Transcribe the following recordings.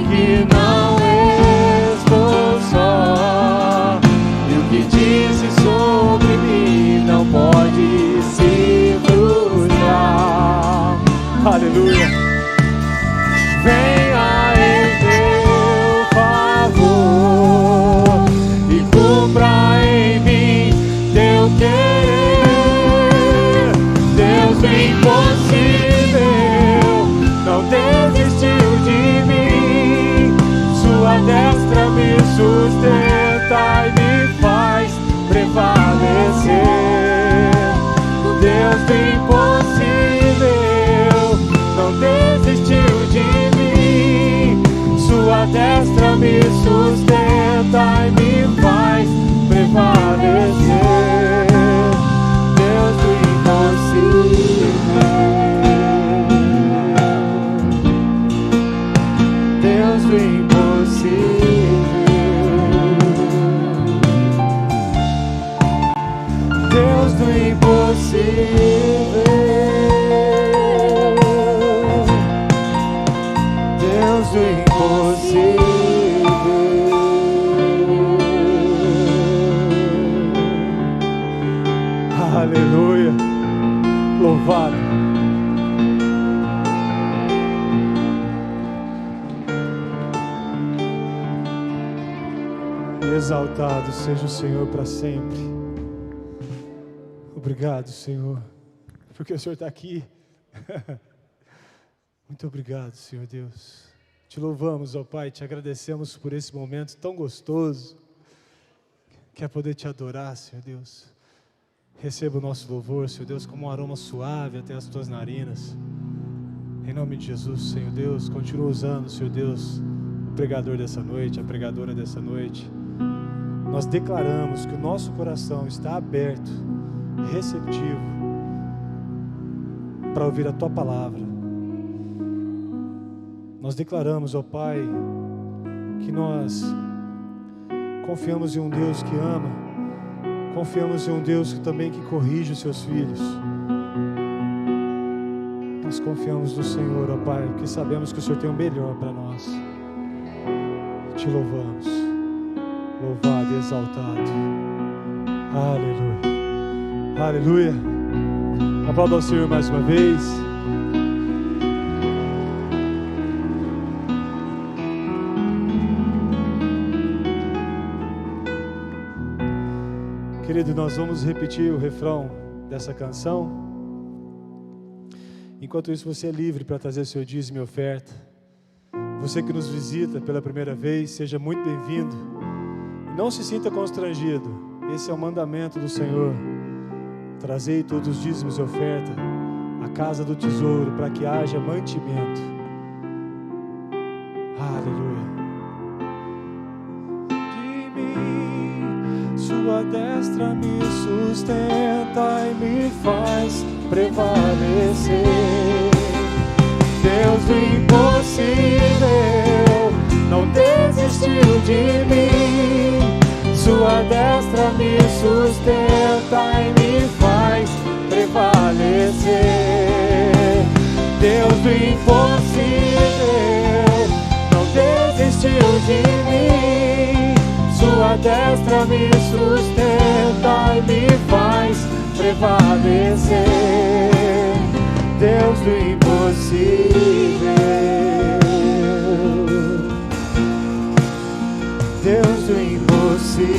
que não estou só, e o que dizem sobre mim não pode se frustrar. Aleluia. Venha em meu favor e cumpra em mim teu querer. Deus do impossível não desistiu de mim. Sua destra me sustenta e me faz prevalecer. Deus do impossível não desistiu de mim. Sua destra me sustenta e me faz prevalecer. Deus do impossível, Deus do impossível, Deus do impossível, Deus do impossível. Aleluia, louvado. E exaltado seja o Senhor para sempre. Obrigado, Senhor, porque o Senhor está aqui. Muito obrigado, Senhor Deus. Te louvamos, ó Pai, te agradecemos por esse momento tão gostoso, que é poder te adorar, Senhor Deus. Receba o nosso louvor, Senhor Deus, como um aroma suave até as tuas narinas. Em nome de Jesus, Senhor Deus, continua usando, Senhor Deus, o pregador dessa noite, a pregadora dessa noite. Nós declaramos que o nosso coração está aberto, receptivo, para ouvir a tua palavra. Nós declaramos, ó Pai, que nós confiamos em um Deus que ama, confiamos em um Deus que também que corrige os seus filhos. Nós confiamos no Senhor, ó Pai, porque sabemos que o Senhor tem o melhor para nós. Te louvamos, louvado e exaltado. Aleluia, aleluia. Aplauda ao Senhor mais uma vez. Querido, nós vamos repetir o refrão dessa canção. Enquanto isso, você é livre para trazer seu dízimo e oferta. Você que nos visita pela primeira vez, seja muito bem-vindo. Não se sinta constrangido. Esse é o mandamento do Senhor. Trazei todos os dízimos e oferta à casa do tesouro, para que haja mantimento. Aleluia. Sua destra me sustenta e me faz prevalecer. Deus do impossível não desistiu de mim. Sua destra me sustenta e me faz prevalecer. Deus do impossível não desistiu de mim. Sua destra me sustenta e me faz prevalecer. Deus do impossível, Deus do impossível,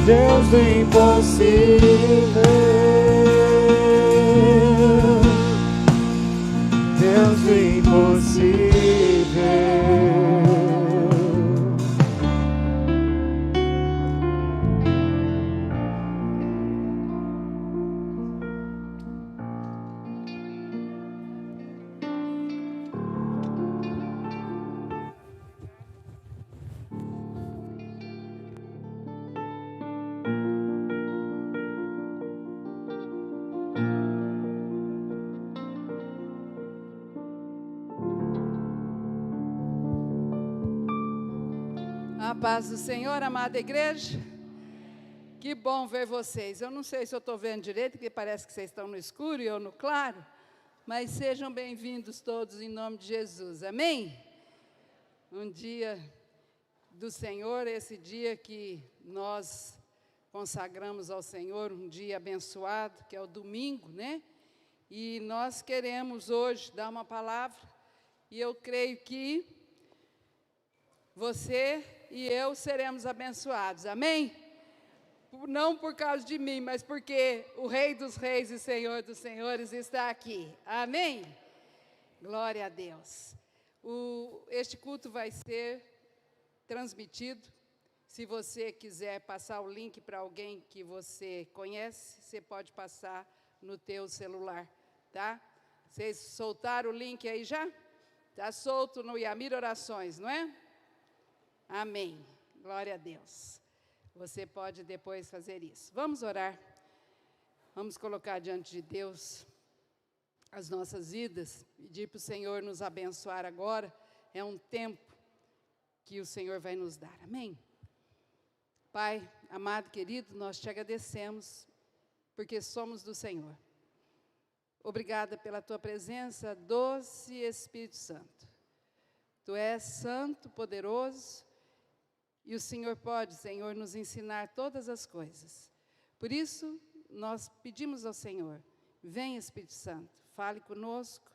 Deus do impossível, Deus do impossível. A paz do Senhor, amada igreja. Que bom ver vocês. Eu não sei se eu estou vendo direito, porque parece que vocês estão no escuro e eu no claro. Mas sejam bem-vindos todos em nome de Jesus, amém? Um dia do Senhor, esse dia que nós consagramos ao Senhor, um dia abençoado, que é o domingo, né? E nós queremos hoje dar uma palavra, e eu creio que você e eu seremos abençoados, amém? Não por causa de mim, mas porque o Rei dos Reis e Senhor dos Senhores está aqui. Amém? Glória a Deus. Este culto vai ser transmitido. Se você quiser passar o link para alguém que você conhece, você pode passar no teu celular, tá? Vocês soltaram o link aí já? Está solto no Yamir Orações, não é? Amém. Glória a Deus. Você pode depois fazer isso. Vamos orar. Vamos colocar diante de Deus as nossas vidas. Pedir para o Senhor nos abençoar agora. É um tempo que o Senhor vai nos dar. Amém? Pai, amado, querido, nós te agradecemos, porque somos do Senhor. Obrigada pela tua presença, doce Espírito Santo. Tu és santo, poderoso, e o Senhor pode, Senhor, nos ensinar todas as coisas. Por isso, nós pedimos ao Senhor, vem Espírito Santo, fale conosco,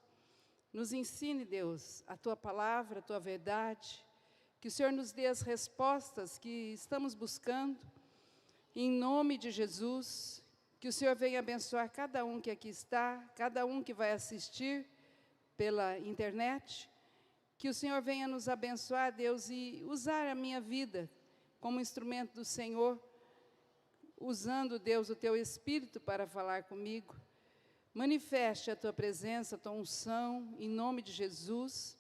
nos ensine, Deus, a tua palavra, a tua verdade, que o Senhor nos dê as respostas que estamos buscando, em nome de Jesus, que o Senhor venha abençoar cada um que aqui está, cada um que vai assistir pela internet, que o Senhor venha nos abençoar, Deus, e usar a minha vida como instrumento do Senhor, usando, Deus, o teu Espírito para falar comigo. Manifeste a tua presença, a tua unção, em nome de Jesus.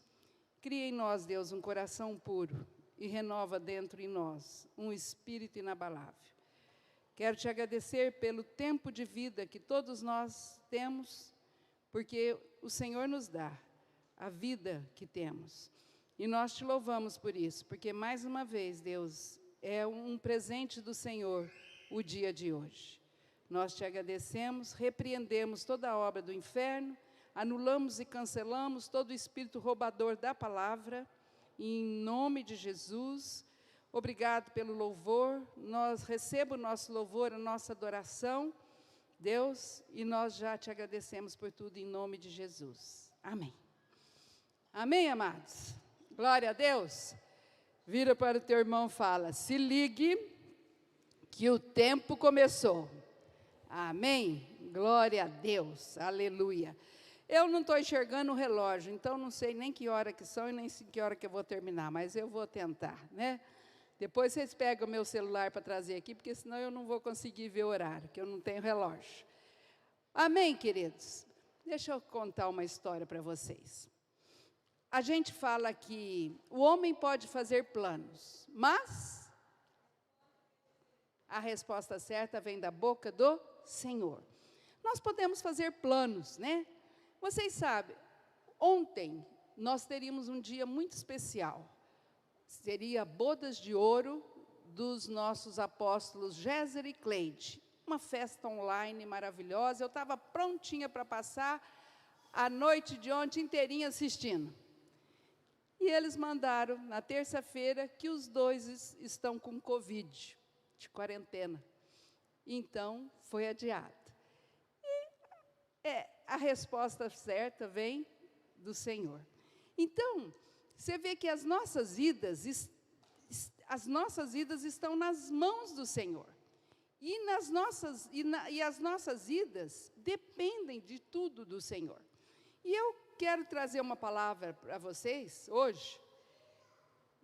Cria em nós, Deus, um coração puro e renova dentro em nós um espírito inabalável. Quero te agradecer pelo tempo de vida que todos nós temos, porque o Senhor nos dá a vida que temos. E nós te louvamos por isso, porque mais uma vez, Deus, é um presente do Senhor o dia de hoje. Nós te agradecemos, repreendemos toda a obra do inferno, anulamos e cancelamos todo o espírito roubador da palavra, em nome de Jesus. Obrigado pelo louvor, receba o nosso louvor, a nossa adoração, Deus, e nós já te agradecemos por tudo em nome de Jesus. Amém. Amém, amados? Glória a Deus. Vira para o teu irmão e fala, se ligue que o tempo começou. Amém? Glória a Deus, aleluia. Eu não estou enxergando o relógio, então não sei nem que hora que são e nem que hora que eu vou terminar, mas eu vou tentar, né? Depois vocês pegam o meu celular para trazer aqui, porque senão eu não vou conseguir ver o horário, que eu não tenho relógio. Amém, queridos? Deixa eu contar uma história para vocês. A gente fala que o homem pode fazer planos, mas a resposta certa vem da boca do Senhor. Nós podemos fazer planos, né? Vocês sabem, ontem nós teríamos um dia muito especial. Seria bodas de ouro dos nossos apóstolos Géser e Cleide. Uma festa online maravilhosa. Eu estava prontinha para passar a noite de ontem inteirinha assistindo. E eles mandaram, na terça-feira, que os dois estão com Covid, de quarentena. Então, foi adiado. E a resposta certa vem do Senhor. Então, você vê que as nossas vidas estão nas mãos do Senhor. E as nossas vidas dependem de tudo do Senhor. E eu quero trazer uma palavra para vocês hoje,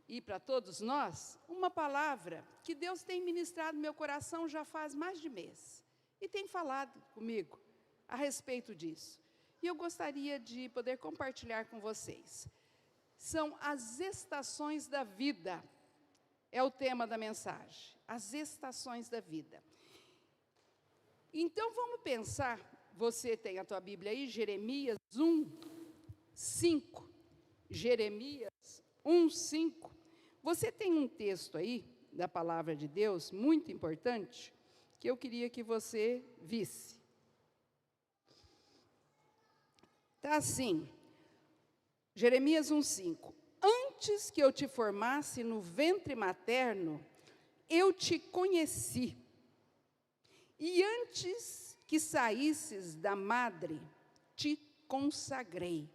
e para todos nós, uma palavra que Deus tem ministrado no meu coração já faz mais de mês. E tem falado comigo a respeito disso. E eu gostaria de poder compartilhar com vocês. São as estações da vida. É o tema da mensagem. As estações da vida. Então, vamos pensar. Você tem a tua Bíblia aí, Jeremias 1:5. Jeremias 1:5. Você tem um texto aí, da palavra de Deus, muito importante, que eu queria que você visse. Está assim, Jeremias 1:5. Antes que eu te formasse no ventre materno, eu te conheci. E antes que saísses da madre, te consagrei.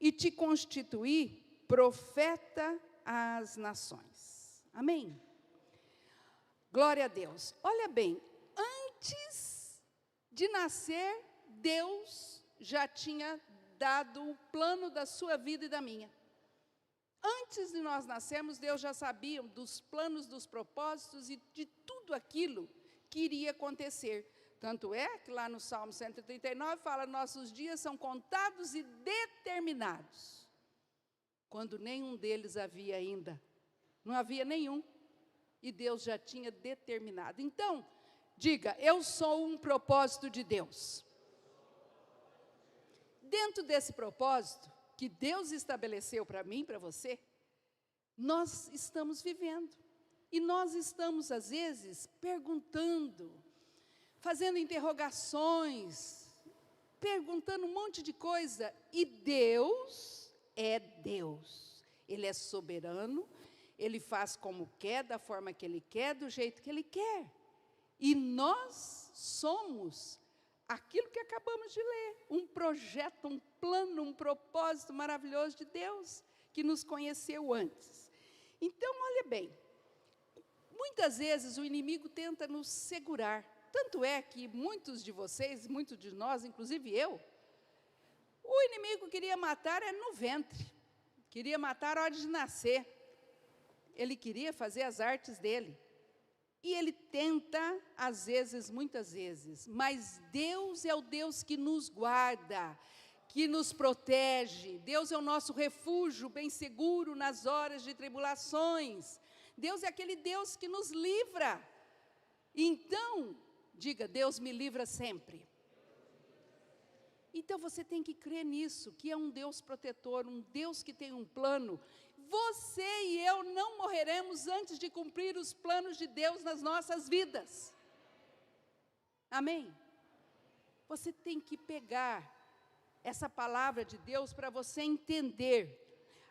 E te constituí profeta às nações. Amém? Glória a Deus. Olha bem, antes de nascer, Deus já tinha dado o plano da sua vida e da minha. Antes de nós nascermos, Deus já sabia dos planos, dos propósitos e de tudo aquilo que iria acontecer. Tanto é que lá no Salmo 139 fala: nossos dias são contados e determinados. Quando nenhum deles havia ainda. Não havia nenhum. E Deus já tinha determinado. Então, diga: eu sou um propósito de Deus. Dentro desse propósito que Deus estabeleceu para mim, para você, nós estamos vivendo. E nós estamos, às vezes, perguntando, fazendo interrogações, perguntando um monte de coisa. E Deus é Deus. Ele é soberano, Ele faz como quer, da forma que Ele quer, do jeito que Ele quer. E nós somos aquilo que acabamos de ler, um projeto, um plano, um propósito maravilhoso de Deus, que nos conheceu antes. Então, olha bem, muitas vezes o inimigo tenta nos segurar, tanto é que muitos de vocês, muitos de nós, inclusive eu, o inimigo queria matar no ventre, queria matar a hora de nascer, ele queria fazer as artes dele. E ele tenta, às vezes, muitas vezes, mas Deus é o Deus que nos guarda, que nos protege. Deus é o nosso refúgio bem seguro nas horas de tribulações. Deus é aquele Deus que nos livra. Então, diga: Deus me livra sempre. Então você tem que crer nisso, que é um Deus protetor, um Deus que tem um plano. Você e eu não morreremos antes de cumprir os planos de Deus nas nossas vidas. Amém? Você tem que pegar essa palavra de Deus para você entender.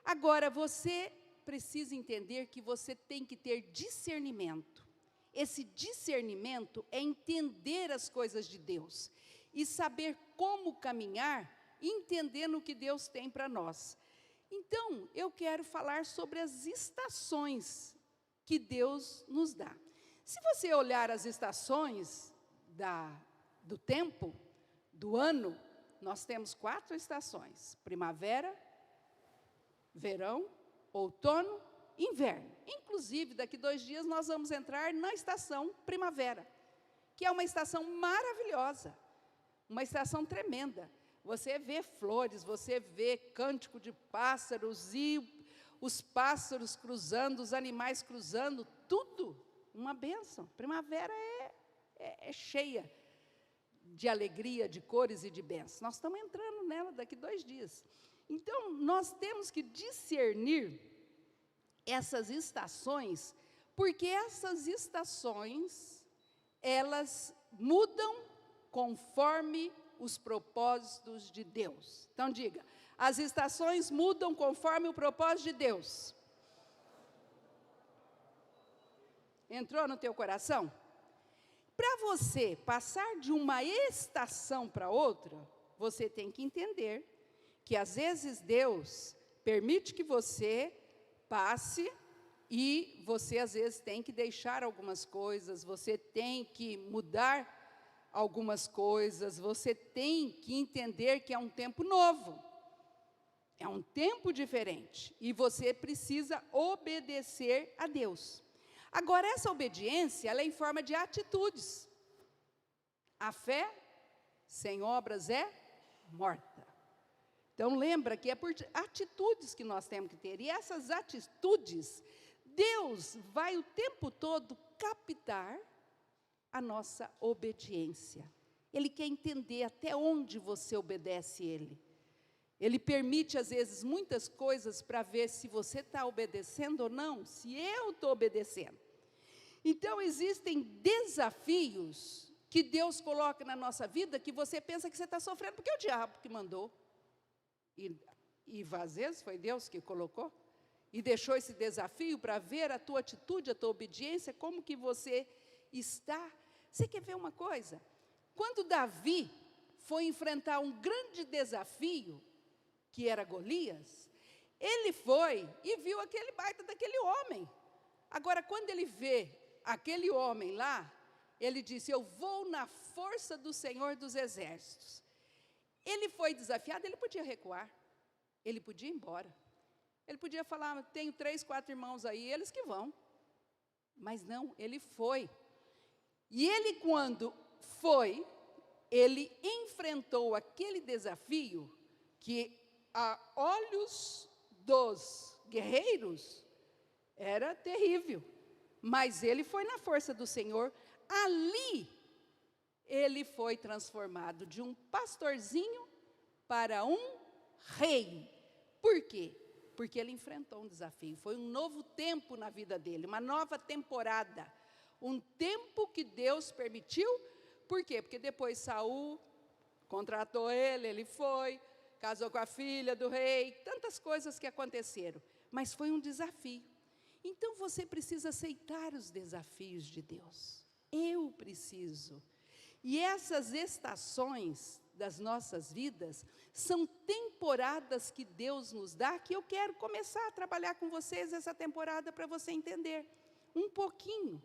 Agora, você precisa entender que você tem que ter discernimento. Esse discernimento é entender as coisas de Deus e saber como caminhar, entendendo o que Deus tem para nós. Então, eu quero falar sobre as estações que Deus nos dá. Se você olhar as estações do tempo, do ano, nós temos 4 estações: primavera, verão, outono, inverno. Inclusive, daqui 2 dias nós vamos entrar na estação primavera, que é uma estação maravilhosa, uma estação tremenda. Você vê flores, você vê cântico de pássaros e os pássaros cruzando, os animais cruzando, tudo uma bênção. Primavera é cheia de alegria, de cores e de bênçãos. Nós estamos entrando nela daqui 2 dias. Então, nós temos que discernir essas estações, porque essas estações, elas mudam conforme os propósitos de Deus. Então diga: as estações mudam conforme o propósito de Deus. Entrou no teu coração? Para você passar de uma estação para outra, você tem que entender que às vezes Deus permite que você passe e você às vezes tem que deixar algumas coisas, você tem que mudar algumas coisas, você tem que entender que é um tempo novo, é um tempo diferente, e você precisa obedecer a Deus. Agora, essa obediência, ela é em forma de atitudes. A fé sem obras é morta. Então, lembra que é por atitudes que nós temos que ter, e essas atitudes, Deus vai o tempo todo captar a nossa obediência. Ele quer entender até onde você obedece Ele. Ele permite, às vezes, muitas coisas para ver se você está obedecendo ou não, se eu estou obedecendo. Então, existem desafios que Deus coloca na nossa vida que você pensa que você está sofrendo, porque é o diabo que mandou. e às vezes foi Deus que colocou, e deixou esse desafio para ver a tua atitude, a tua obediência, como que você está. Você quer ver uma coisa? Quando Davi foi enfrentar um grande desafio, que era Golias, ele foi e viu aquele baita daquele homem. Agora, quando ele vê aquele homem lá, ele disse: eu vou na força do Senhor dos Exércitos. Ele foi desafiado, ele podia recuar, ele podia ir embora. Ele podia falar: tenho 3, 4 irmãos aí, eles que vão. Mas não, ele foi. E ele, quando foi, ele enfrentou aquele desafio que, a olhos dos guerreiros, era terrível. Mas ele foi na força do Senhor. Ali, ele foi transformado de um pastorzinho para um rei. Por quê? Porque ele enfrentou um desafio. Foi um novo tempo na vida dele, uma nova temporada. Um tempo que Deus permitiu. Por quê? Porque depois Saul contratou ele, ele foi, casou com a filha do rei, tantas coisas que aconteceram. Mas foi um desafio. Então você precisa aceitar os desafios de Deus. Eu preciso. E essas estações das nossas vidas são temporadas que Deus nos dá, que eu quero começar a trabalhar com vocês essa temporada para você entender um pouquinho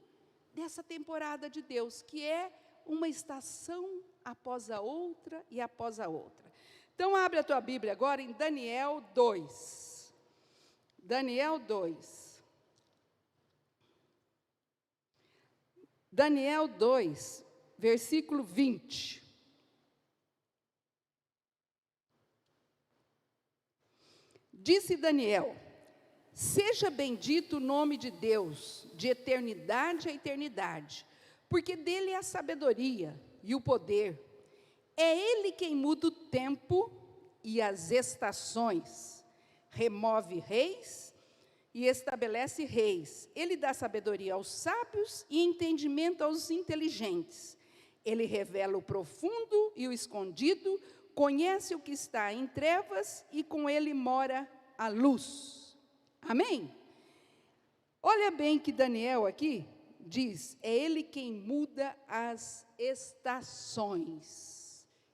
dessa temporada de Deus, que é uma estação após a outra e após a outra. Então, abre a tua Bíblia agora em Daniel 2. Daniel 2. Daniel 2, versículo 20. Disse Daniel: seja bendito o nome de Deus, de eternidade a eternidade, porque dele é a sabedoria e o poder. É ele quem muda o tempo e as estações, remove reis e estabelece reis. Ele dá sabedoria aos sábios e entendimento aos inteligentes. Ele revela o profundo e o escondido, conhece o que está em trevas e com ele mora a luz. Amém? Olha bem que Daniel aqui diz: é ele quem muda as estações.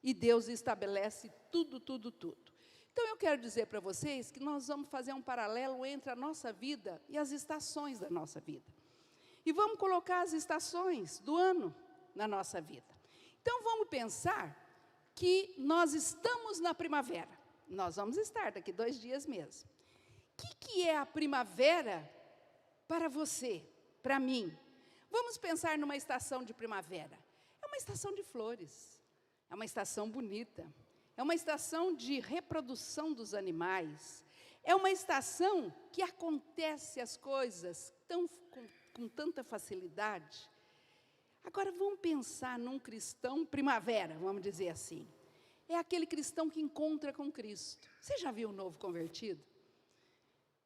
E Deus estabelece tudo, tudo, tudo. Então eu quero dizer para vocês que nós vamos fazer um paralelo entre a nossa vida e as estações da nossa vida. E vamos colocar as estações do ano na nossa vida. Então vamos pensar que nós estamos na primavera. Nós vamos estar daqui 2 dias mesmo. O que é a primavera para você, para mim? Vamos pensar numa estação de primavera. É uma estação de flores, é uma estação bonita, é uma estação de reprodução dos animais, é uma estação que acontece as coisas com tanta facilidade. Agora vamos pensar num cristão primavera, vamos dizer assim. É aquele cristão que encontra com Cristo. Você já viu o novo convertido?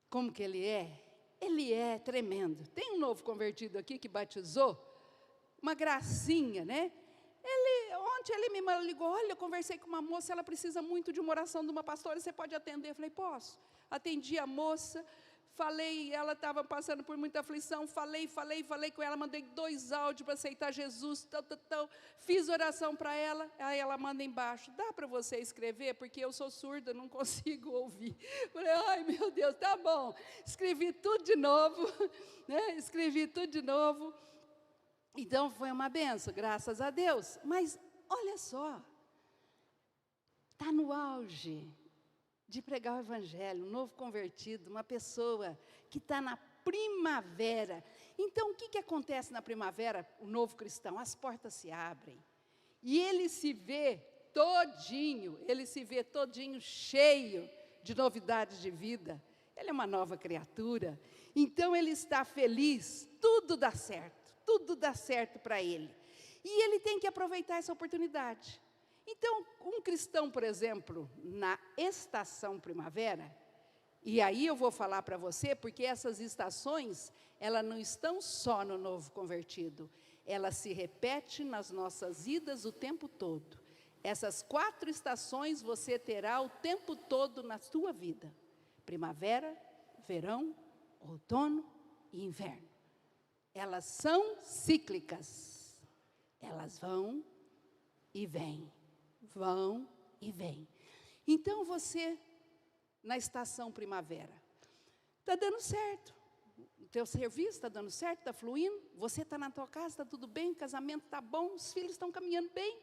Como que ele é? Ele é tremendo. Tem um novo convertido aqui que batizou, uma gracinha, né? Ontem ele me ligou: olha, eu conversei com uma moça, ela precisa muito de uma oração de uma pastora, você pode atender? Eu falei: posso. Atendi a moça, falei, ela estava passando por muita aflição, falei com ela, mandei 2 áudios para aceitar Jesus, fiz oração para ela, aí ela manda embaixo: dá para você escrever, porque eu sou surda, não consigo ouvir. Falei: ai meu Deus, tá bom. Escrevi tudo de novo, né? Escrevi tudo de novo. Então foi uma benção, graças a Deus. Mas olha só, está no auge de pregar o evangelho, um novo convertido, uma pessoa que está na primavera. Então, o que acontece na primavera, o novo cristão? As portas se abrem, e ele se vê todinho cheio de novidades de vida. Ele é uma nova criatura, então ele está feliz, tudo dá certo para ele. E ele tem que aproveitar essa oportunidade. Então, um cristão, por exemplo, na estação primavera, e aí eu vou falar para você, porque essas estações, elas não estão só no novo convertido, elas se repetem nas nossas vidas o tempo todo. Essas 4 estações você terá o tempo todo na sua vida: primavera, verão, outono e inverno. Elas são cíclicas. Elas vão e vêm, vão e vêm. Então você, na estação primavera, está dando certo. O teu serviço está dando certo, está fluindo. Você está na tua casa, está tudo bem, o casamento está bom, os filhos estão caminhando bem.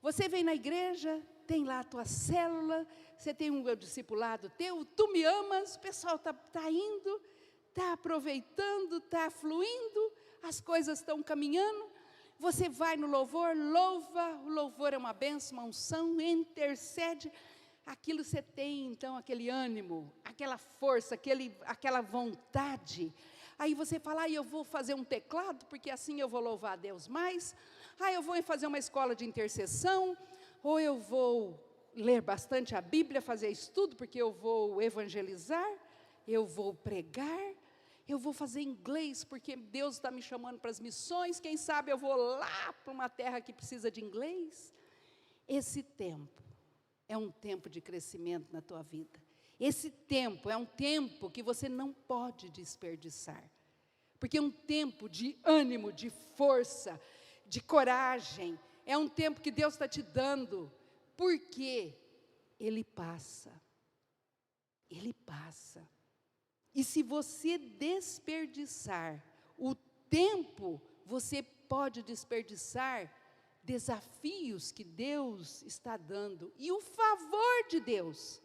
Você vem na igreja, tem lá a tua célula, você tem um discipulado teu, tu me amas, o pessoal está indo, está aproveitando, está fluindo, as coisas estão caminhando. Você vai no louvor, louva, o louvor é uma bênção, uma unção, intercede. Aquilo você tem, então, aquele ânimo, aquela força, aquela vontade. Aí você fala, eu vou fazer um teclado, porque assim eu vou louvar a Deus mais. Eu vou fazer uma escola de intercessão, ou eu vou ler bastante a Bíblia, fazer estudo, porque eu vou evangelizar, eu vou pregar, eu vou fazer inglês, porque Deus está me chamando para as missões, quem sabe eu vou lá para uma terra que precisa de inglês. Esse tempo é um tempo de crescimento na tua vida. Esse tempo é um tempo que você não pode desperdiçar, porque é um tempo de ânimo, de força, de coragem. É um tempo que Deus está te dando, porque Ele passa. Ele passa. E se você desperdiçar o tempo, você pode desperdiçar desafios que Deus está dando, e o favor de Deus,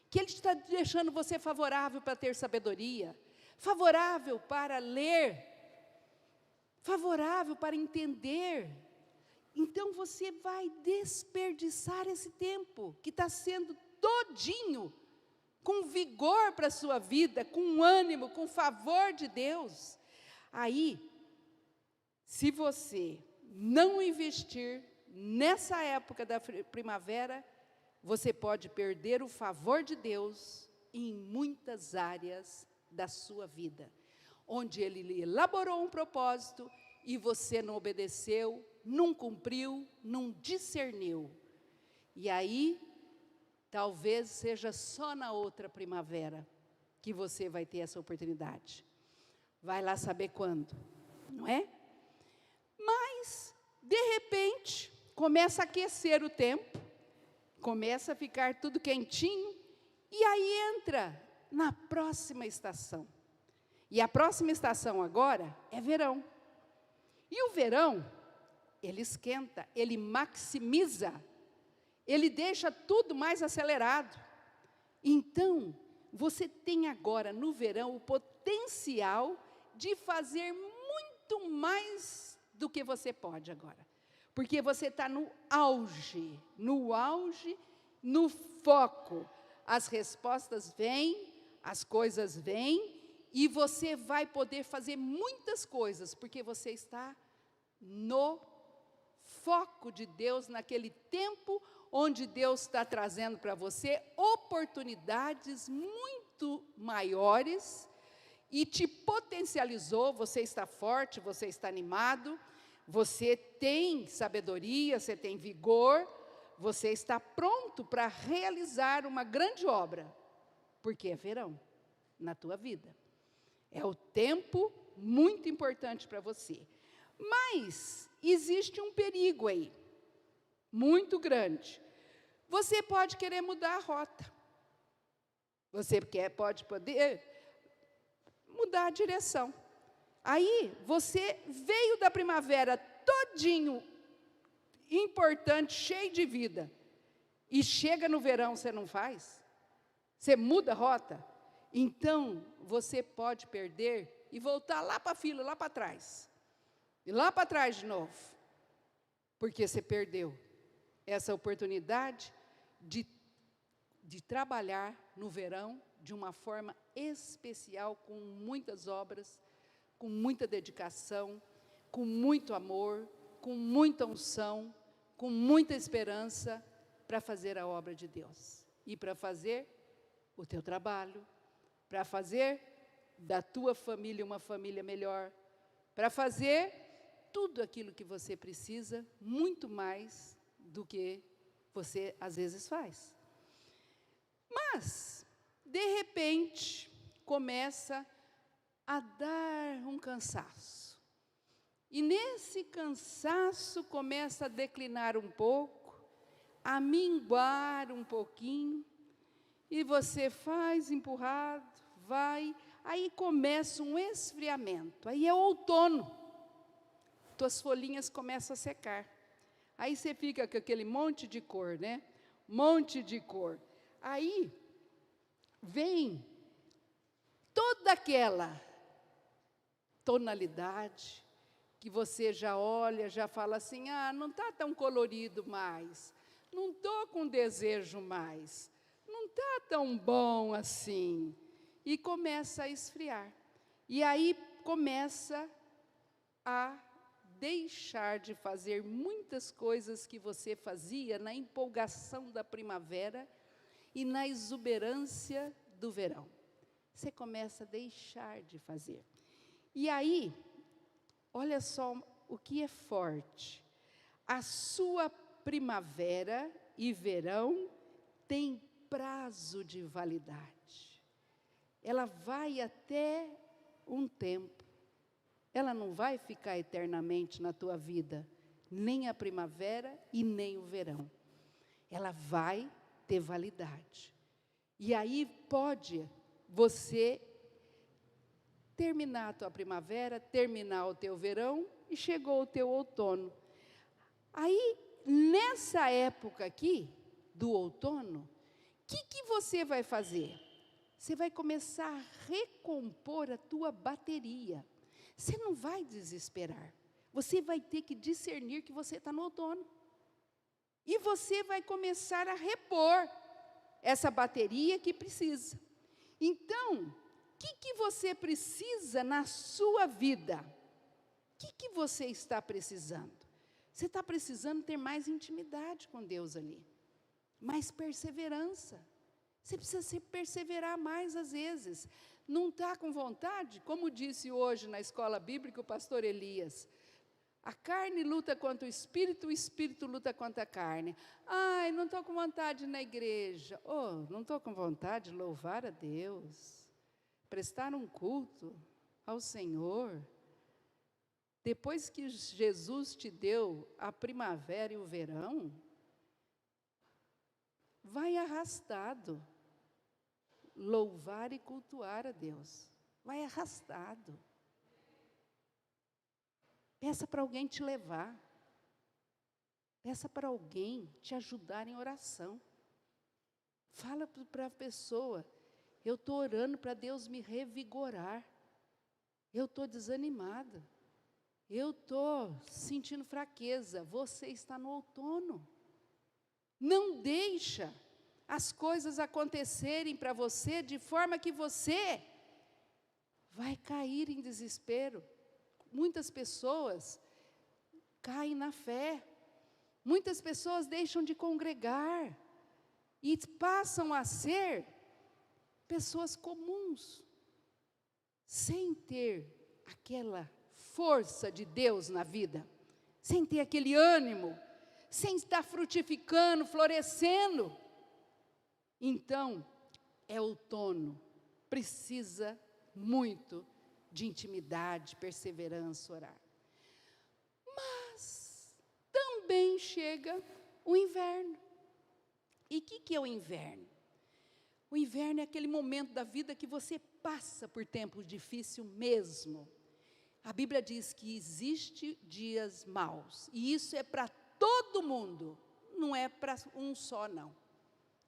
que Ele está deixando você favorável para ter sabedoria, favorável para ler, favorável para entender. Então você vai desperdiçar esse tempo, que está sendo todinho, com vigor para a sua vida, com ânimo, com favor de Deus. Aí, se você não investir nessa época da primavera, você pode perder o favor de Deus em muitas áreas da sua vida, onde Ele lhe elaborou um propósito e você não obedeceu, não cumpriu, não discerniu. E aí, talvez seja só na outra primavera que você vai ter essa oportunidade. Vai lá saber quando, não é? Mas, de repente, começa a aquecer o tempo, começa a ficar tudo quentinho, e aí entra na próxima estação. E a próxima estação agora é verão. E o verão, ele esquenta, ele maximiza, ele deixa tudo mais acelerado. Então, você tem agora no verão o potencial de fazer muito mais do que você pode agora. Porque você está no auge, no foco. As respostas vêm, as coisas vêm, e você vai poder fazer muitas coisas, porque você está no foco de Deus, naquele tempo onde Deus está trazendo para você oportunidades muito maiores, e te potencializou. Você está forte, você está animado, você tem sabedoria, você tem vigor, você está pronto para realizar uma grande obra, porque é verão na tua vida. É o tempo muito importante para você. Mas existe um perigo aí, muito grande. Você pode querer mudar a rota. Você pode poder mudar a direção. Aí, você veio da primavera todinho importante, cheio de vida, e chega no verão, você não faz? Você muda a rota? Então, você pode perder e voltar lá para a fila, lá para trás. E lá para trás de novo. Porque você perdeu essa oportunidade de trabalhar no verão de uma forma especial, com muitas obras, com muita dedicação, com muito amor, com muita unção, com muita esperança, para fazer a obra de Deus. E para fazer o teu trabalho, para fazer da tua família uma família melhor, para fazer tudo aquilo que você precisa, muito mais do que Você, às vezes, faz. Mas, de repente, começa a dar um cansaço. E nesse cansaço começa a declinar um pouco, a minguar um pouquinho, e você faz empurrado, vai, aí começa um esfriamento, aí é outono, tuas folhinhas começam a secar, aí você fica com aquele monte de cor, né? Monte de cor. Aí vem toda aquela tonalidade que você já olha, já fala assim, não está tão colorido mais, não estou com desejo mais, não está tão bom assim. E começa a esfriar. E aí começa a deixar de fazer muitas coisas que você fazia na empolgação da primavera e na exuberância do verão. Você começa a deixar de fazer. E aí, olha só o que é forte. A sua primavera e verão tem prazo de validade. Ela vai até um tempo. Ela não vai ficar eternamente na tua vida, nem a primavera e nem o verão. Ela vai ter validade. E aí pode você terminar a tua primavera, terminar o teu verão e chegou o teu outono. Aí, nessa época aqui, do outono, o que você vai fazer? Você vai começar a recompor a tua bateria. Você não vai desesperar. Você vai ter que discernir que você está no outono. E você vai começar a repor essa bateria que precisa. Então, o que você precisa na sua vida? O que você está precisando? Você está precisando ter mais intimidade com Deus ali. Mais perseverança. Você precisa se perseverar mais às vezes. Não está com vontade? Como disse hoje na escola bíblica o pastor Elias, a carne luta contra o espírito luta contra a carne. Ai, não estou com vontade de ir na igreja. Oh, não estou com vontade de louvar a Deus, prestar um culto ao Senhor. Depois que Jesus te deu a primavera e o verão, vai arrastado. Louvar e cultuar a Deus. Vai arrastado. Peça para alguém te levar. Peça para alguém te ajudar em oração. Fala para a pessoa, eu estou orando para Deus me revigorar. Eu estou desanimada. Eu estou sentindo fraqueza. Você está no outono. Não deixa as coisas acontecerem para você de forma que você vai cair em desespero. Muitas pessoas caem na fé. Muitas pessoas deixam de congregar e passam a ser pessoas comuns, sem ter aquela força de Deus na vida, sem ter aquele ânimo, sem estar frutificando, florescendo. Então, é outono, precisa muito de intimidade, perseverança, orar. Mas também chega o inverno. E o que é o inverno? O inverno é aquele momento da vida que você passa por tempos difíceis mesmo. A Bíblia diz que existe dias maus, e isso é para todo mundo, não é para um só não.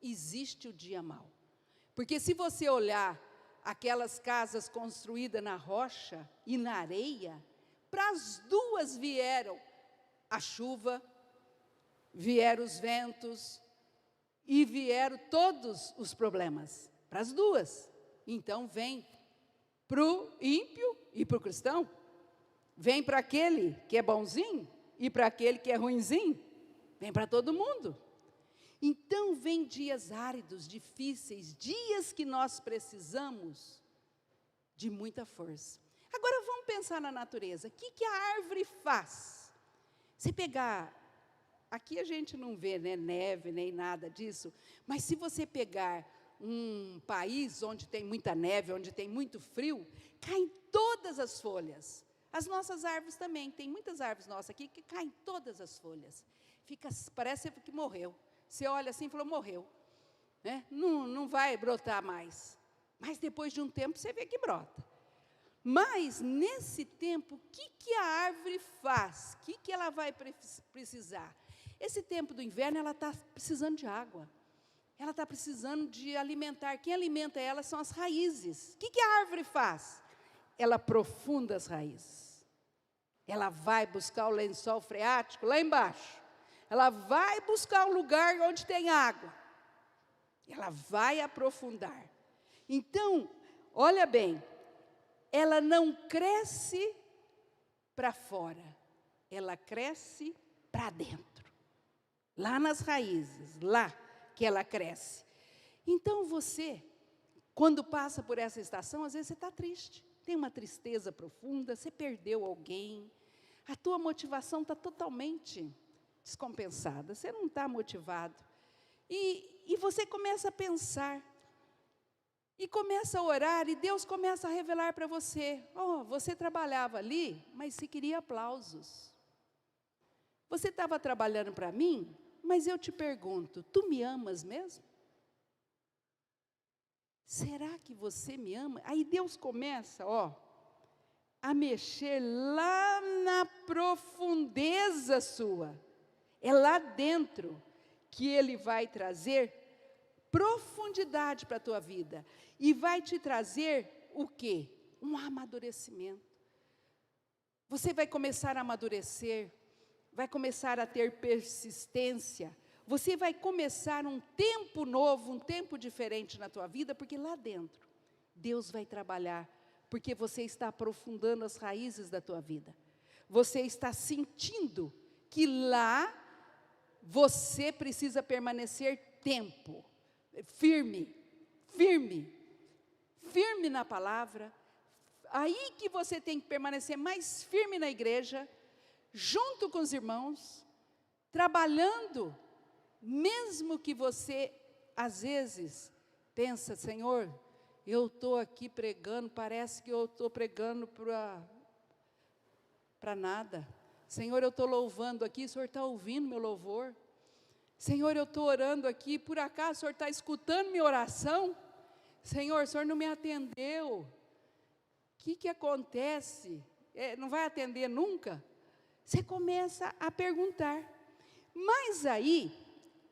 Existe o dia mau. Porque se você olhar aquelas casas construídas na rocha e na areia, para as duas vieram a chuva, vieram os ventos e vieram todos os problemas, para as duas. Então vem para o ímpio e para o cristão, vem para aquele que é bonzinho e para aquele que é ruinzinho, vem para todo mundo. Então, vem dias áridos, difíceis, dias que nós precisamos de muita força. Agora, vamos pensar na natureza. O que a árvore faz? Se pegar aqui a gente não vê, né, neve, nem nada disso, mas se você pegar um país onde tem muita neve, onde tem muito frio, caem todas as folhas. As nossas árvores também, tem muitas árvores nossas aqui que caem todas as folhas. Parece que morreu. Você olha assim e falou, morreu. Né? Não vai brotar mais. Mas depois de um tempo você vê que brota. Mas, nesse tempo, o que a árvore faz? O que ela vai precisar? Esse tempo do inverno, ela está precisando de água. Ela está precisando de alimentar. Quem alimenta ela são as raízes. O que a árvore faz? Ela aprofunda as raízes. Ela vai buscar o lençol freático lá embaixo. Ela vai buscar um lugar onde tem água. Ela vai aprofundar. Então, olha bem, ela não cresce para fora, ela cresce para dentro. Lá nas raízes, lá que ela cresce. Então você, quando passa por essa estação, às vezes você está triste, tem uma tristeza profunda, você perdeu alguém, a tua motivação está totalmente descompensada, você não está motivado. E você começa a pensar, e começa a orar, e Deus começa a revelar para você, você trabalhava ali, mas se queria aplausos. Você estava trabalhando para mim, mas eu te pergunto, tu me amas mesmo? Será que você me ama? Aí Deus começa, a mexer lá na profundeza sua. É lá dentro que Ele vai trazer profundidade para a tua vida. E vai te trazer o quê? Um amadurecimento. Você vai começar a amadurecer, vai começar a ter persistência, você vai começar um tempo novo, um tempo diferente na tua vida, porque lá dentro, Deus vai trabalhar, porque você está aprofundando as raízes da tua vida. Você está sentindo que lá, você precisa permanecer tempo, firme na palavra. Aí que você tem que permanecer mais firme na igreja, junto com os irmãos, trabalhando, mesmo que você, às vezes, pensa, Senhor, eu estou aqui pregando, parece que eu estou pregando para nada. Senhor, eu estou louvando aqui, o Senhor está ouvindo meu louvor. Senhor, eu estou orando aqui, por acaso o Senhor está escutando minha oração? Senhor, o Senhor não me atendeu. O que acontece? Não vai atender nunca? Você começa a perguntar. Mas aí,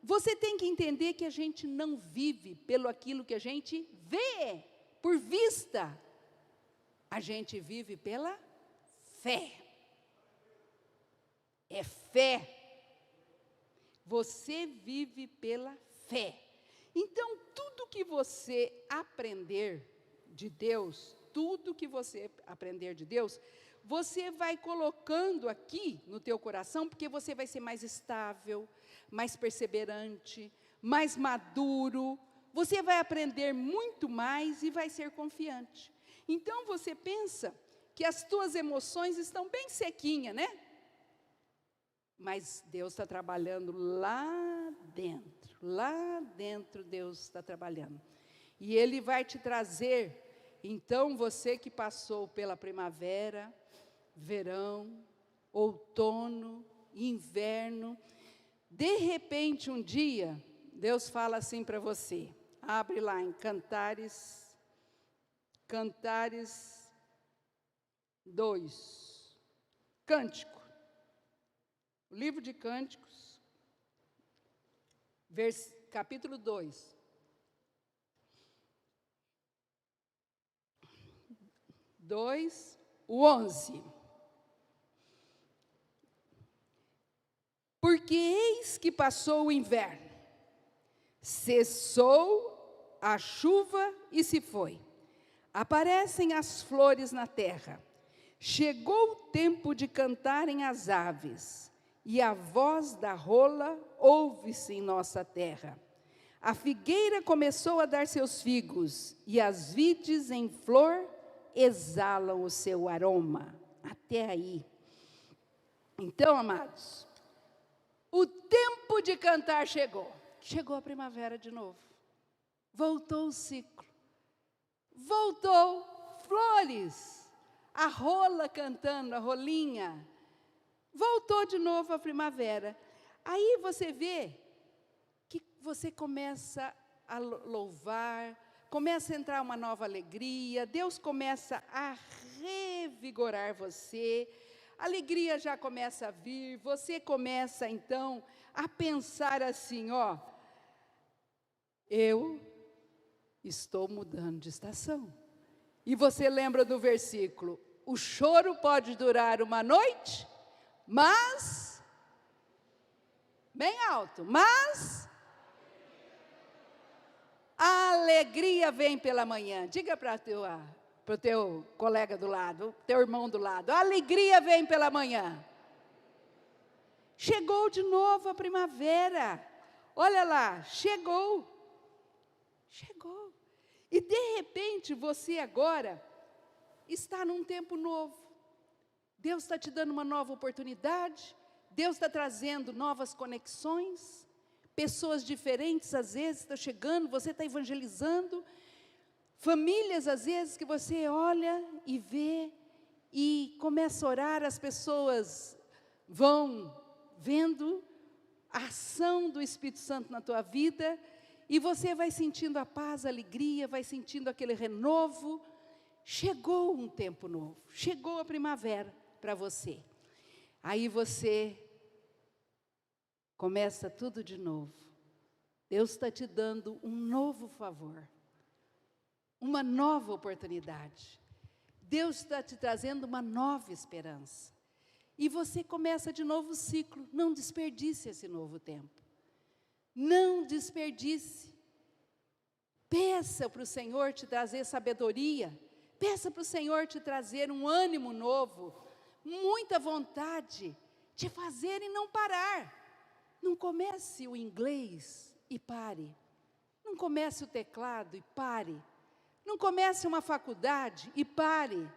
você tem que entender que a gente não vive pelo aquilo que a gente vê, por vista. A gente vive pela fé. É fé. Você vive pela fé. Então, tudo que você aprender de Deus, você vai colocando aqui no teu coração, porque você vai ser mais estável, mais perseverante, mais maduro, você vai aprender muito mais e vai ser confiante. Então, você pensa que as tuas emoções estão bem sequinhas, né? Mas Deus está trabalhando lá dentro Deus está trabalhando. E Ele vai te trazer, então você que passou pela primavera, verão, outono, inverno, de repente um dia, Deus fala assim para você, abre lá em Cantares 2, Cântico. O livro de Cânticos, capítulo 2. O 11. Porque eis que passou o inverno, cessou a chuva e se foi. Aparecem as flores na terra. Chegou o tempo de cantarem as aves. E a voz da rola ouve-se em nossa terra. A figueira começou a dar seus figos, e as vides em flor exalam o seu aroma. Até aí. Então, amados, O tempo de cantar chegou. Chegou a primavera de novo. Voltou o ciclo. Voltou flores. A rola cantando, a rolinha. Voltou de novo a primavera. Aí você vê que você começa a louvar, começa a entrar uma nova alegria, Deus começa a revigorar você, a alegria já começa a vir, você começa então a pensar assim, ó, eu estou mudando de estação. E você lembra do versículo, o choro pode durar uma noite, mas, bem alto, mas a alegria vem pela manhã. Diga para o teu colega do lado, teu irmão do lado, a alegria vem pela manhã. Chegou de novo a primavera. Olha lá, chegou. Chegou. E de repente você agora está num tempo novo. Deus está te dando uma nova oportunidade. Deus está trazendo novas conexões. Pessoas diferentes, às vezes, estão chegando, você está evangelizando. Famílias, às vezes, que você olha e vê e começa a orar, as pessoas vão vendo a ação do Espírito Santo na tua vida, e você vai sentindo a paz, a alegria, vai sentindo aquele renovo. Chegou um tempo novo, chegou a primavera para você. Aí você começa tudo de novo. Deus está te dando um novo favor, uma nova oportunidade. Deus está te trazendo uma nova esperança. E você começa de novo o ciclo. Não desperdice esse novo tempo. Não desperdice. Peça para o Senhor te trazer sabedoria. Peça para o Senhor te trazer um ânimo novo, muita vontade de fazer e não parar. Não comece o inglês e pare. Não comece o teclado e pare. Não comece uma faculdade e pare.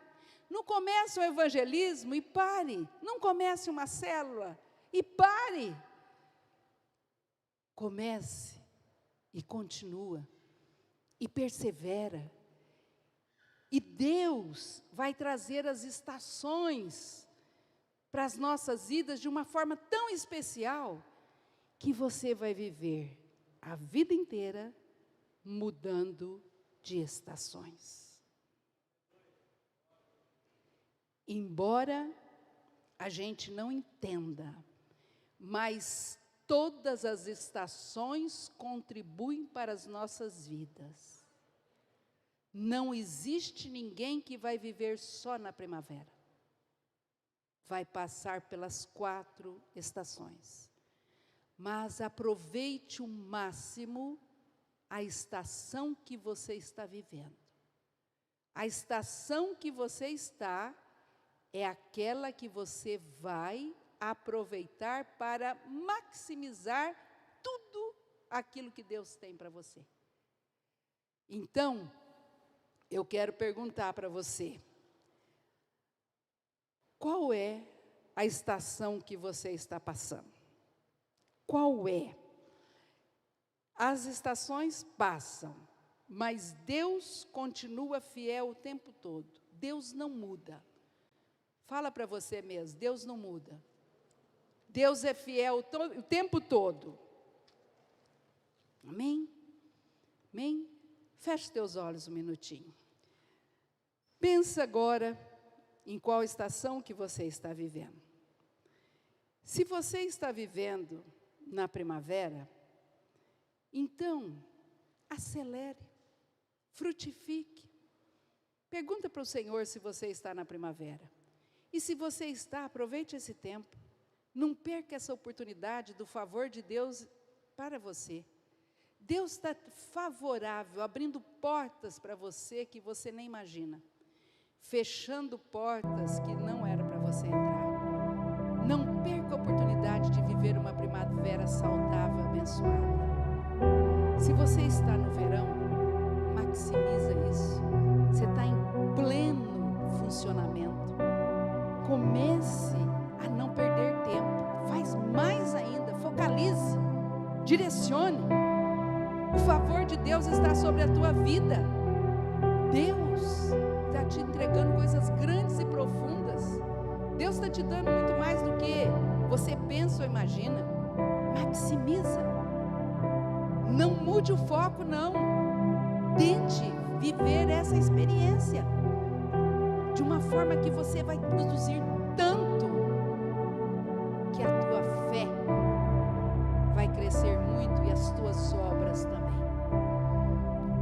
Não comece o evangelismo e pare. Não comece uma célula e pare. Comece e continua. E persevera. E Deus vai trazer as estações para as nossas vidas de uma forma tão especial que você vai viver a vida inteira mudando de estações. Embora a gente não entenda, mas todas as estações contribuem para as nossas vidas. Não existe ninguém que vai viver só na primavera. Vai passar pelas 4 estações. Mas aproveite o máximo a estação que você está vivendo. A estação que você está é aquela que você vai aproveitar para maximizar tudo aquilo que Deus tem para você. Então, eu quero perguntar para você, qual é a estação que você está passando? Qual é? As estações passam, mas Deus continua fiel o tempo todo. Deus não muda. Fala para você mesmo, Deus não muda. Deus é fiel o tempo todo. Amém? Amém? Feche teus olhos um minutinho. Pensa agora em qual estação que você está vivendo. Se você está vivendo na primavera, então, acelere, frutifique. Pergunta para o Senhor se você está na primavera. E se você está, aproveite esse tempo. Não perca essa oportunidade do favor de Deus para você. Deus está favorável, abrindo portas para você que você nem imagina. Fechando portas que não era para você entrar. Não perca a oportunidade de viver uma primavera saudável, abençoada. Se você está no verão, maximiza isso. Você está em pleno funcionamento. Comece a não perder tempo. Faz mais ainda, direcione. O favor de Deus está sobre a tua vida. Deus está te entregando coisas grandes e profundas. Deus está te dando muito mais do que você pensa ou imagina. Maximiza. Não mude o foco, não. Tente viver essa experiência de uma forma que você vai produzir tanto que a tua fé vai crescer muito e as tuas obras também.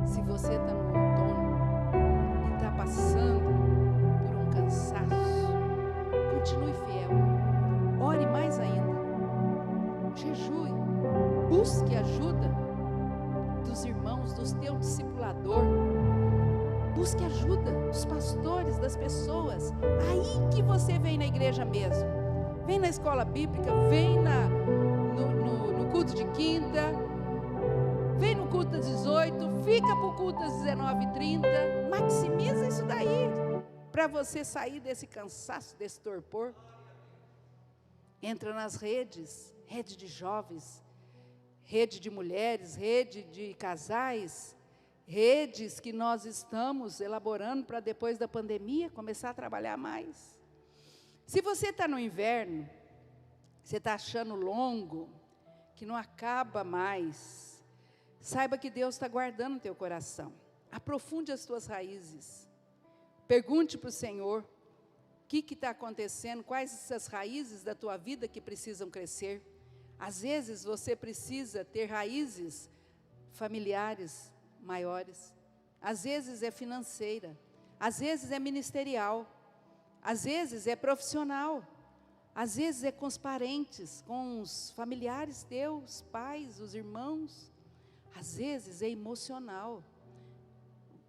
Se você está no outono e está passando por um cansaço, continue fiel, ore mais ainda, jejue, busque ajuda dos irmãos, do teu discipulador, busque ajuda dos pastores, das pessoas, aí que você vem na igreja mesmo, vem na escola bíblica, vem no culto de quinta, vem no culto das 18, fica para o culto das 19h30, maximiza isso daí, para você sair desse cansaço, desse torpor. Entra nas redes, rede de jovens, rede de mulheres, rede de casais, redes que nós estamos elaborando para depois da pandemia começar a trabalhar mais. Se você está no inverno, você está achando longo, que não acaba mais, saiba que Deus está guardando o teu coração. Aprofunde as tuas raízes. Pergunte para o Senhor, o que está acontecendo, quais essas raízes da tua vida que precisam crescer. Às vezes você precisa ter raízes familiares maiores, às vezes é financeira, às vezes é ministerial, às vezes é profissional, às vezes é com os parentes, com os familiares teus, pais, os irmãos, às vezes é emocional.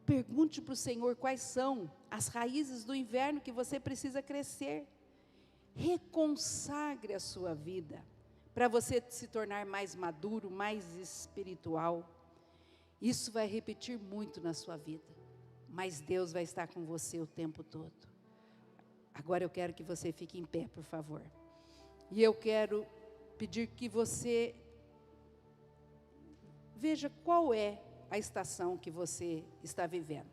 Pergunte para o Senhor quais são as raízes do inverno que você precisa crescer. Reconsagre a sua vida, para você se tornar mais maduro, mais espiritual. Isso vai repetir muito na sua vida, mas Deus vai estar com você o tempo todo. Agora eu quero que você fique em pé, por favor. E eu quero pedir que você veja qual é a estação que você está vivendo.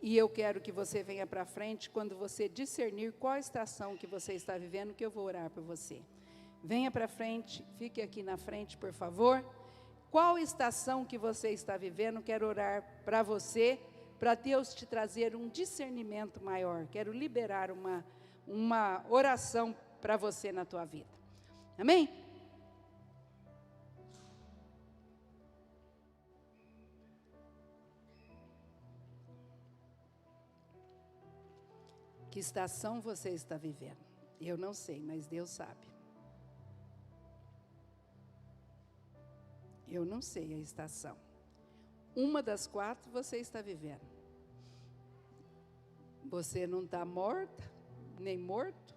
E eu quero que você venha para frente quando você discernir qual a estação que você está vivendo, que eu vou orar por você. Venha para frente, fique aqui na frente, por favor. Qual estação que você está vivendo? Quero orar para você, para Deus te trazer um discernimento maior. Quero liberar uma oração para você na tua vida. Amém? Que estação você está vivendo? Eu não sei, mas Deus sabe. Eu não sei a estação. Uma das 4 você está vivendo. Você não está morta, nem morto.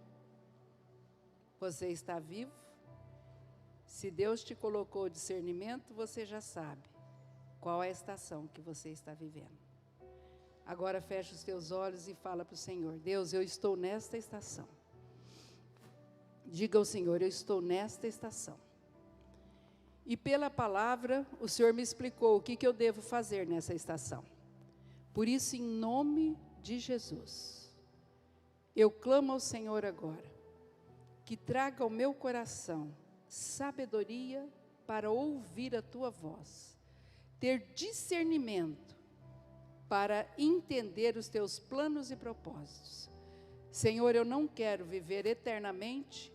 Você está vivo. Se Deus te colocou discernimento, você já sabe qual é a estação que você está vivendo. Agora fecha os teus olhos e fala para o Senhor: Deus, eu estou nesta estação. Diga ao Senhor: eu estou nesta estação. E pela palavra, o Senhor me explicou o que eu devo fazer nessa estação. Por isso, em nome de Jesus, eu clamo ao Senhor agora, que traga ao meu coração sabedoria para ouvir a Tua voz, ter discernimento para entender os Teus planos e propósitos. Senhor, eu não quero viver eternamente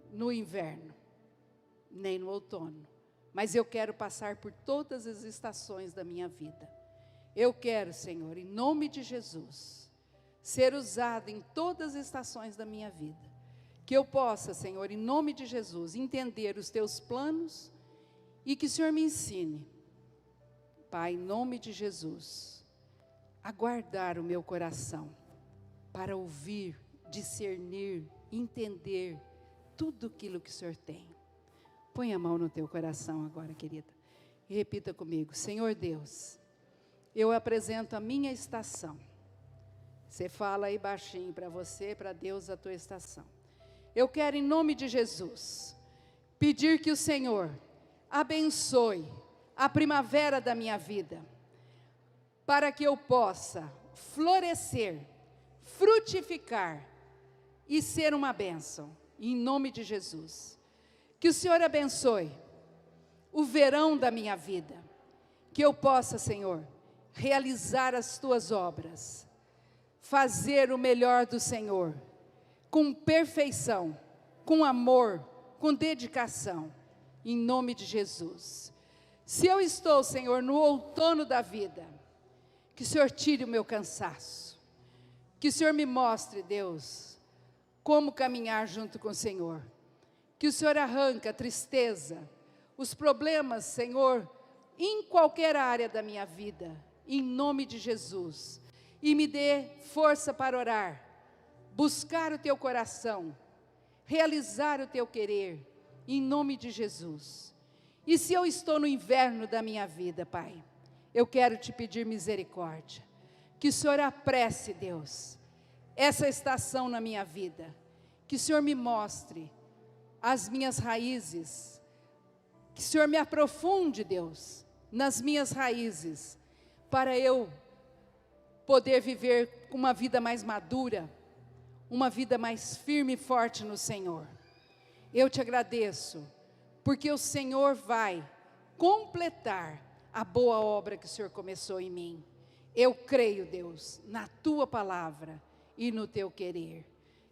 no inverno, nem no outono, mas eu quero passar por todas as estações da minha vida. Eu quero, Senhor, em nome de Jesus, ser usado em todas as estações da minha vida. Que eu possa, Senhor, em nome de Jesus, entender os Teus planos e que o Senhor me ensine, Pai, em nome de Jesus, a guardar o meu coração para ouvir, discernir, entender tudo aquilo que o Senhor tem. Põe a mão no teu coração agora, querida, e repita comigo: Senhor Deus, eu apresento a minha estação. Você fala aí baixinho para você, para Deus, a tua estação. Eu quero, em nome de Jesus, pedir que o Senhor abençoe a primavera da minha vida, para que eu possa florescer, frutificar e ser uma bênção, em nome de Jesus. Que o Senhor abençoe o verão da minha vida, que eu possa, Senhor, realizar as tuas obras, fazer o melhor do Senhor, com perfeição, com amor, com dedicação, em nome de Jesus. Se eu estou, Senhor, no outono da vida, que o Senhor tire o meu cansaço, que o Senhor me mostre, Deus, como caminhar junto com o Senhor, que o Senhor arranque a tristeza, os problemas, Senhor, em qualquer área da minha vida, em nome de Jesus, e me dê força para orar, buscar o teu coração, realizar o teu querer, em nome de Jesus. E se eu estou no inverno da minha vida, Pai, eu quero te pedir misericórdia, que o Senhor apresse, Deus, essa estação na minha vida, que o Senhor me mostre as minhas raízes, que o Senhor me aprofunde, Deus, nas minhas raízes, para eu poder viver uma vida mais madura, uma vida mais firme e forte no Senhor. Eu te agradeço, porque o Senhor vai completar a boa obra que o Senhor começou em mim. Eu creio, Deus, na tua palavra e no teu querer.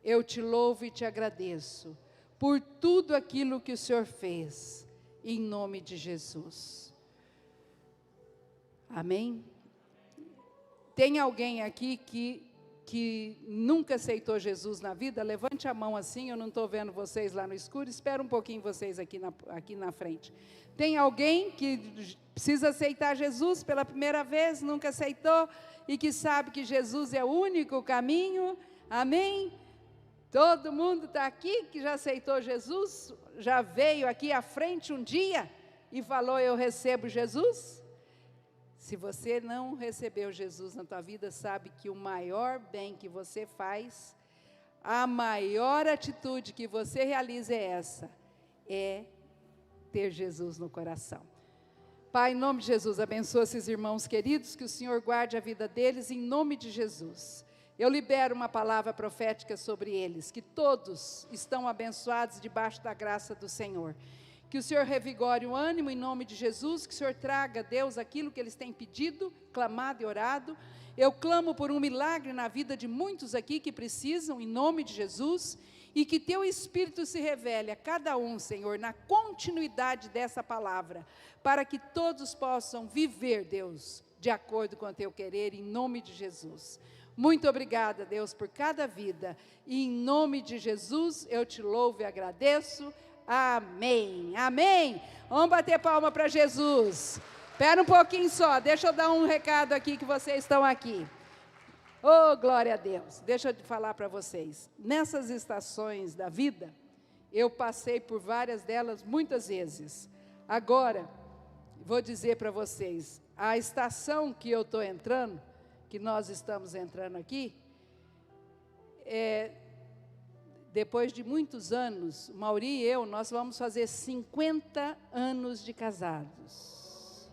Eu te louvo e te agradeço por tudo aquilo que o Senhor fez, em nome de Jesus. Amém? Tem alguém aqui que nunca aceitou Jesus na vida? Levante a mão assim, eu não estou vendo vocês lá no escuro, espera um pouquinho vocês aqui na frente. Tem alguém que precisa aceitar Jesus pela primeira vez, nunca aceitou, e que sabe que Jesus é o único caminho? Amém? Todo mundo está aqui que já aceitou Jesus? Já veio aqui à frente um dia e falou, eu recebo Jesus? Se você não recebeu Jesus na tua vida, sabe que o maior bem que você faz, a maior atitude que você realiza é essa, é ter Jesus no coração. Pai, em nome de Jesus, abençoa esses irmãos queridos, que o Senhor guarde a vida deles, em nome de Jesus. Eu libero uma palavra profética sobre eles, que todos estão abençoados debaixo da graça do Senhor. Que o Senhor revigore o ânimo em nome de Jesus, que o Senhor traga a Deus aquilo que eles têm pedido, clamado e orado. Eu clamo por um milagre na vida de muitos aqui que precisam, em nome de Jesus, e que teu Espírito se revele a cada um, Senhor, na continuidade dessa palavra, para que todos possam viver, Deus, de acordo com o teu querer, em nome de Jesus. Muito obrigada, Deus, por cada vida, e em nome de Jesus eu te louvo e agradeço. Amém, amém. Vamos bater palma para Jesus. Espera um pouquinho só, deixa eu dar um recado aqui que vocês estão aqui. Oh, glória a Deus. Deixa eu falar para vocês. Nessas estações da vida, eu passei por várias delas muitas vezes. Agora, vou dizer para vocês, a estação que eu estou entrando, que nós estamos entrando aqui, depois de muitos anos, o Mauri e eu, nós vamos fazer 50 anos de casados.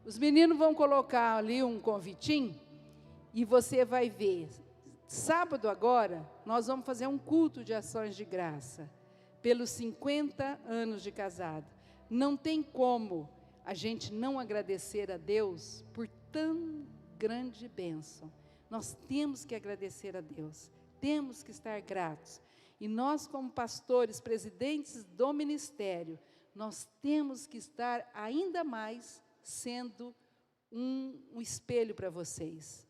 Os meninos vão colocar ali um convitinho, e você vai ver, sábado agora, nós vamos fazer um culto de ações de graça, pelos 50 anos de casado. Não tem como a gente não agradecer a Deus por tão grande bênção. Nós temos que agradecer a Deus, temos que estar gratos. E nós, como pastores, presidentes do ministério, nós temos que estar ainda mais sendo um espelho para vocês.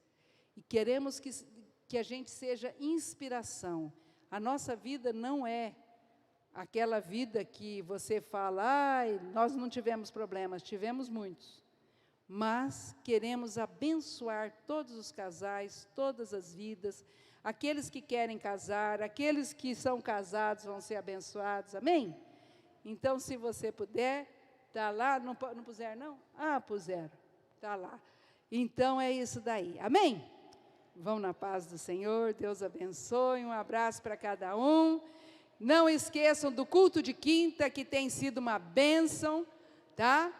E queremos que a gente seja inspiração. A nossa vida não é aquela vida que você fala, ai, nós não tivemos problemas, tivemos muitos. Mas queremos abençoar todos os casais, todas as vidas, aqueles que querem casar, aqueles que são casados vão ser abençoados, amém? Então, se você puder, está lá, não puseram não? Ah, puseram, está lá. Então, é isso daí, amém? Vão na paz do Senhor, Deus abençoe, um abraço para cada um. Não esqueçam do culto de quinta, que tem sido uma bênção. tá?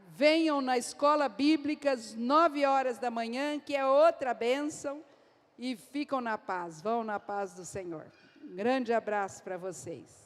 Venham na escola bíblica às 9h da manhã, que é outra bênção, e ficam na paz, vão na paz do Senhor. Um grande abraço para vocês.